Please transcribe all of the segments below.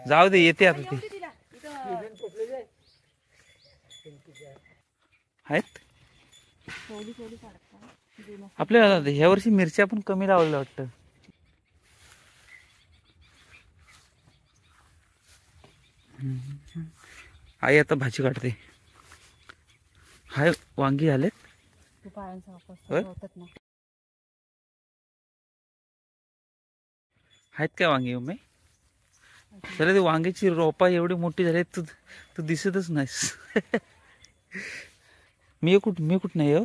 जाऊ दे, येते आता ती. आहेत आपल्या ह्या वर्षी मिरच्या पण कमी लावल्या वाटतं. आई आता भाजी काढते. हाय वांगी आलेत. आहेत काय वांगी उमे? त्याला ते वांग्याची रोपा एवढी मोठी झाली तू तू दिसतच नाहीस. मी कुठ नाही येऊ.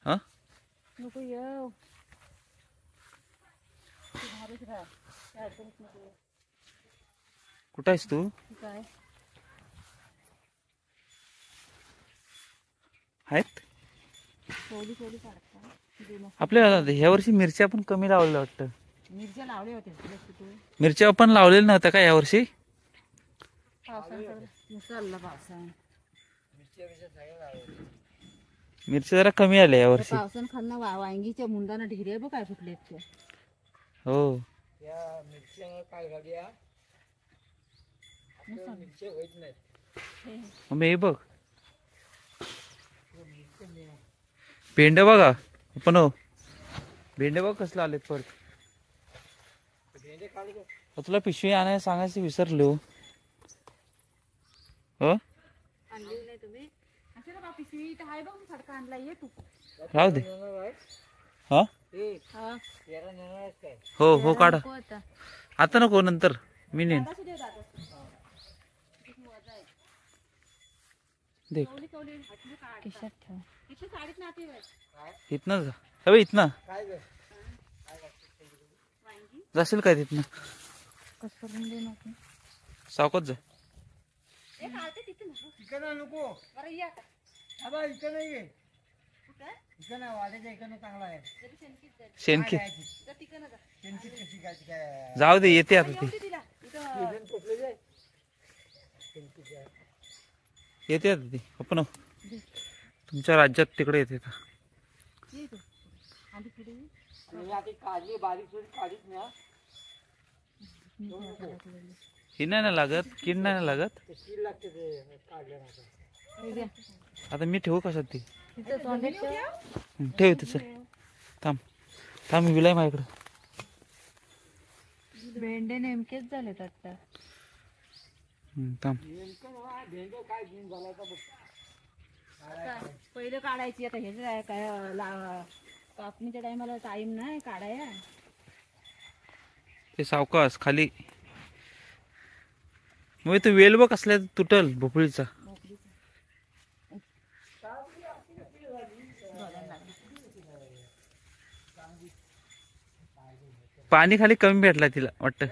हा कुठं आहेस तू? आहेत आपल्या ह्या वर्षी मिरच्या पण कमी लावल्या वाटतं. मिरच्या लावले होते. मिरच्या पण लावलेल्या नव्हत्या का यावर्षी? मिरच्या जरा कमी आल्या यावर्षी. पावसान खालना वांगीच्या मुंडाना ढिरे बघ काय फुटलेत ते. हो या मिरच्या काय घालिया मिरच्या होत नाहीत. मग हे बघ भेंड बघा पण हो. भेंडे बघ कसले आलेत परत. तुला पिशवी आणायला सांगायचं विसरलो. हो राहू दे. हा हो हो काढा आता नको नंतर मी नेन. देख इथनं जा हवे इथनं जाशील काय तिथनं सावकाश जा. नको इथं नाही इथं नाही वाड्याच्या इकडनं चांगला आहे. शेणखीत शेणखीत कशी काय जाऊ दे येते आता ती. येते आता ती आपण तुमच्या राज्यात तिकडे येते. काढली बारीक काढीच ना ही नाही ना लागत कीड नाही ना लागत. कीड लागते ते काढल्यानंतर. आता मी ठेवू कशात ती ठेव तिचं. थांब थांब विलाय माझ्याकडं. भेंडे नेमकेच झालेत आता. थांब पहिलं काढायची आता हे काय कापणीच्या टायमाला टाइम नाही काढाया. ते सावकाश खाली मग तू वेल बघ असल्या तुटल भोपळीचा. पाणी खाली कमी भेटला तिला वाटतं.